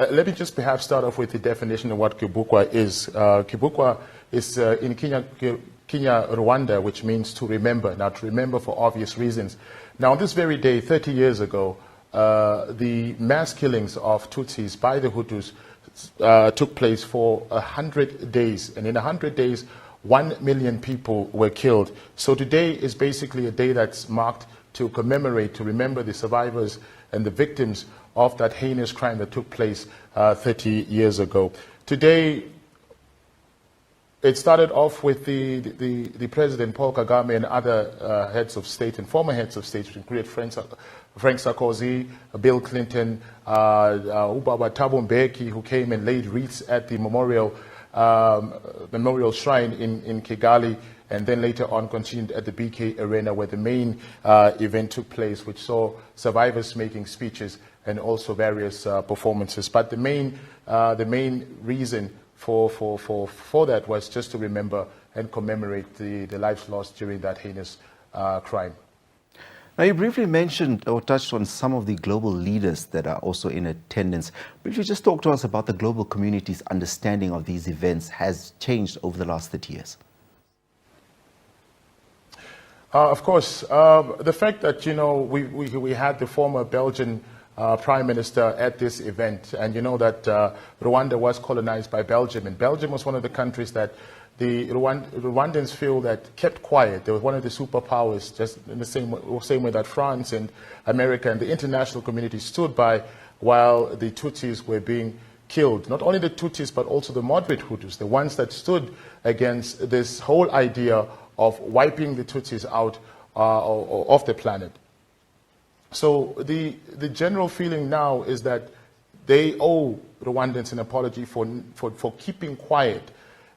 Let me just perhaps start off with the definition of what Kibukwa is. Kibukwa is in Kenya, Rwanda, which means to remember. Now, to remember for obvious reasons. Now, on this very day, 30 years ago, the mass killings of Tutsis by the Hutus took place for 100 days. And in 100 days, 1 million people were killed. So today is basically a day that's marked to commemorate, to remember the survivors and the victims of that heinous crime that took place 30 years ago. Today, it started off with the President, Paul Kagame, and other heads of state and former heads of state, which included Frank Sarkozy, Bill Clinton, Ubaba Thabo Mbeki, who came and laid wreaths at the memorial shrine in Kigali, and then later on continued at the BK Arena, where the main event took place, which saw survivors making speeches and also various performances. But the main reason for that was just to remember and commemorate the lives lost during that heinous crime. Now, you briefly mentioned or touched on some of the global leaders that are also in attendance. Briefly, just talk to us about the global community's understanding of these events has changed over the last 30 years. Of course, the fact that, you know, we had the former Belgian Prime Minister at this event, and you know that Rwanda was colonized by Belgium, and Belgium was one of the countries that the Rwandans feel that kept quiet. They were one of the superpowers, just in the same way that France and America and the international community stood by while the Tutsis were being killed. Not only the Tutsis, but also the moderate Hutus, the ones that stood against this whole idea of wiping the Tutsis out of the planet. So the general feeling now is that they owe Rwandans an apology for keeping quiet.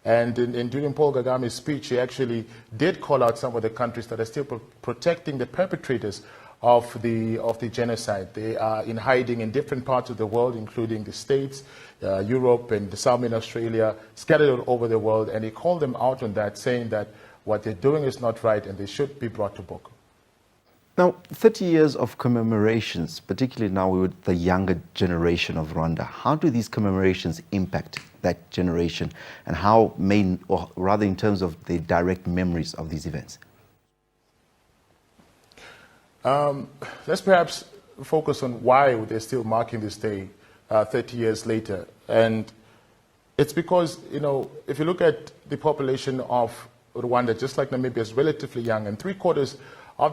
And during Paul Kagame's speech, he actually did call out some of the countries that are still protecting the perpetrators of the genocide. They are in hiding in different parts of the world, including the States, Europe, and some in Australia, scattered all over the world. And he called them out on that, saying that what they're doing is not right and they should be brought to book. Now, 30 years of commemorations, particularly now with the younger generation of Rwanda, how do these commemorations impact that generation, and how or rather in terms of the direct memories of these events? Let's perhaps focus on why they're still marking this day 30 years later. And it's because, you know, if you look at the population of Rwanda, just like Namibia, is relatively young, and 3/4 of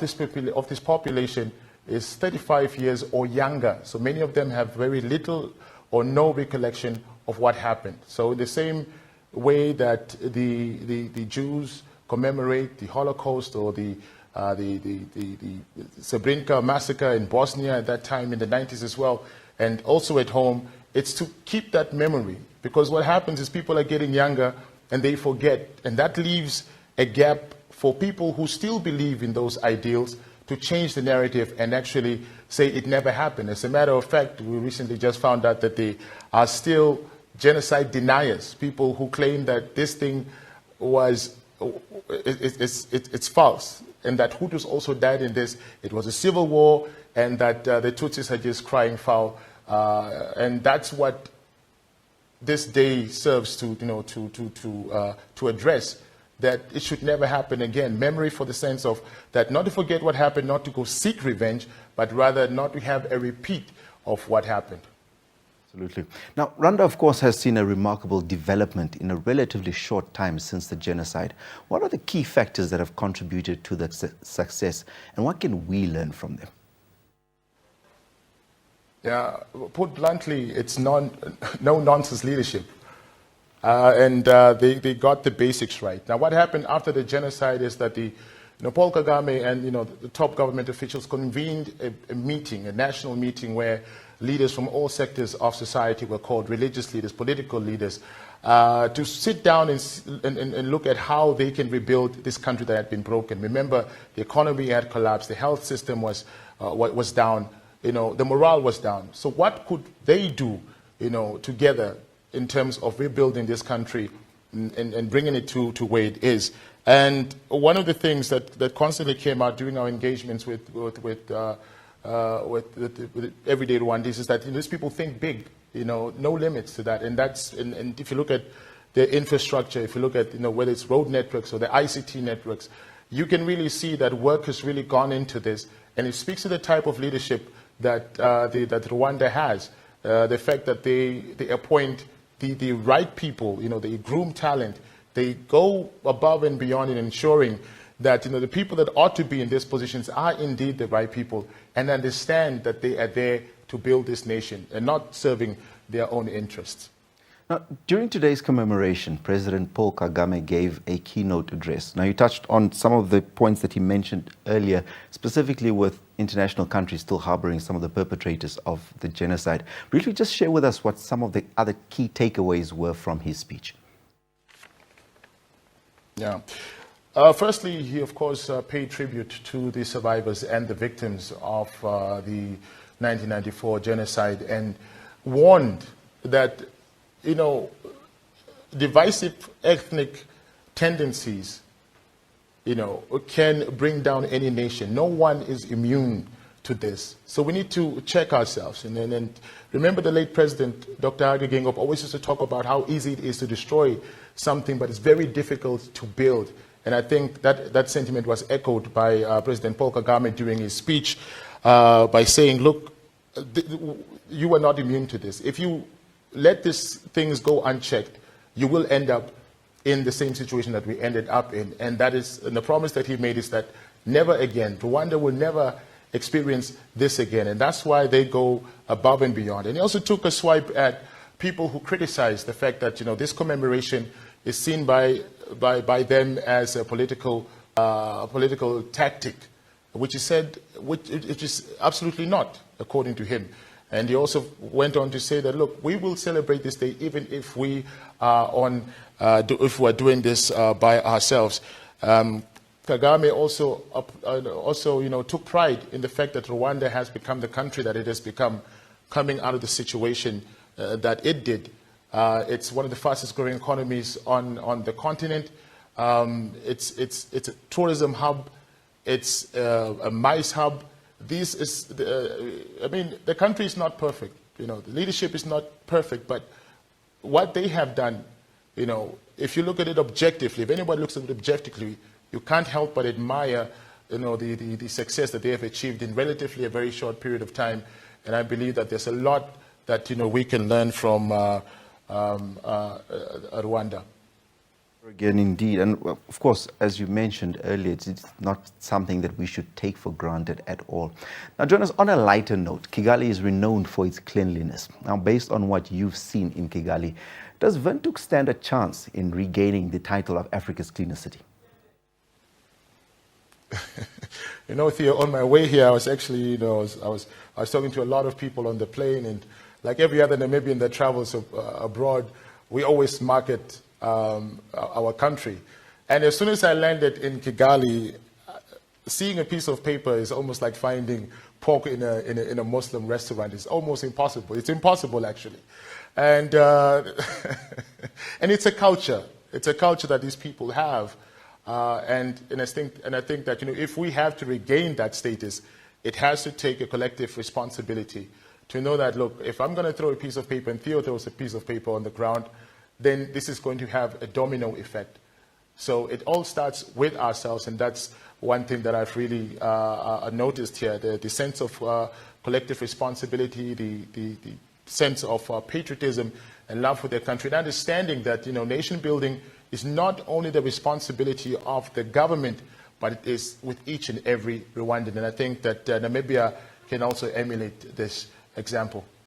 this population is 35 years or younger. So many of them have very little or no recollection of what happened. So in the same way that the Jews commemorate the Holocaust or the Srebrenica massacre in Bosnia at that time in the 90s as well, and also at home, it's to keep that memory. Because what happens is people are getting younger and they forget, and that leaves a gap for people who still believe in those ideals to change the narrative and actually say it never happened. As a matter of fact, we recently just found out that there are still genocide deniers, people who claim that this thing was, it's false, and that Hutus also died in this. It was a civil war, and that the Tutsis are just crying foul. And that's what this day serves to, you know, to address, that it should never happen again. Memory for the sense of that, not to forget what happened, not to go seek revenge, but rather not to have a repeat of what happened. Absolutely. Now, Rwanda, of course, has seen a remarkable development in a relatively short time since the genocide. What are the key factors that have contributed to that success, and what can we learn from them? Yeah, put bluntly, it's no-nonsense leadership. They got the basics right. Now, what happened after the genocide is that Paul Kagame and the top government officials convened a meeting, a national meeting, where leaders from all sectors of society were called, religious leaders, political leaders, to sit down and look at how they can rebuild this country that had been broken. Remember, the economy had collapsed, the health system was down, the morale was down. So what could they do, together in terms of rebuilding this country and bringing it to where it is? And one of the things that constantly came out during our engagements with everyday Rwandese is that these people think big. no limits to that. And and if you look at the infrastructure, if you look at, whether it's road networks or the ICT networks, you can really see that work has really gone into this. And it speaks to the type of leadership that that Rwanda has. The fact that they appoint the right people, they groom talent, they go above and beyond in ensuring that the people that ought to be in these positions are indeed the right people, and understand that they are there to build this nation and not serving their own interests. Now, during today's commemoration, President Paul Kagame gave a keynote address. Now, you touched on some of the points that he mentioned earlier, specifically with international countries still harboring some of the perpetrators of the genocide. Briefly, just share with us what some of the other key takeaways were from his speech. Yeah. Firstly, he, of course, paid tribute to the survivors and the victims of the 1994 genocide, and warned that divisive ethnic tendencies, can bring down any nation. No one is immune to this. So we need to check ourselves. And remember, the late President, Dr. Hage always used to talk about how easy it is to destroy something, but it's very difficult to build. And I think that sentiment was echoed by President Paul Kagame during his speech by saying, look, you are not immune to this. If you let these things go unchecked, you will end up in the same situation that we ended up in. And the promise that he made is that never again, Rwanda will never experience this again. And that's why they go above and beyond. And he also took a swipe at people who criticize the fact that, this commemoration is seen by them as a political tactic, which is absolutely not, according to him. And he also went on to say that, look, we will celebrate this day even if we are doing this by ourselves. Kagame also took pride in the fact that Rwanda has become the country that it has become, coming out of the situation that it did. It's one of the fastest growing economies on the continent. It's a tourism hub. It's a mice hub. The country is not perfect. The leadership is not perfect, but what they have done, if you look at it objectively, if anybody looks at it objectively, you can't help but admire, the success that they have achieved in relatively a very short period of time. And I believe that there's a lot that, we can learn from Rwanda. Again, indeed. And of course, as you mentioned earlier, it's not something that we should take for granted at all. Now, Jonas, on a lighter note, Kigali is renowned for its cleanliness. Now, based on what you've seen in Kigali, does Windhoek stand a chance in regaining the title of Africa's cleanest city? Theo, on my way here, I was actually, I was talking to a lot of people on the plane, and like every other Namibian that travels abroad, we always market our country. And as soon as I landed in Kigali, seeing a piece of paper is almost like finding pork in a Muslim restaurant. It's almost impossible. It's impossible, actually. And and it's a culture. It's a culture that these people have. And I think that if we have to regain that status, it has to take a collective responsibility to know that, look, if I'm going to throw a piece of paper and Theo throws a piece of paper on the ground, then this is going to have a domino effect. So it all starts with ourselves, and that's one thing that I've really noticed here, the sense of collective responsibility, the sense of patriotism and love for their country, and understanding that nation building is not only the responsibility of the government, but it is with each and every Rwandan. And I think that Namibia can also emulate this example.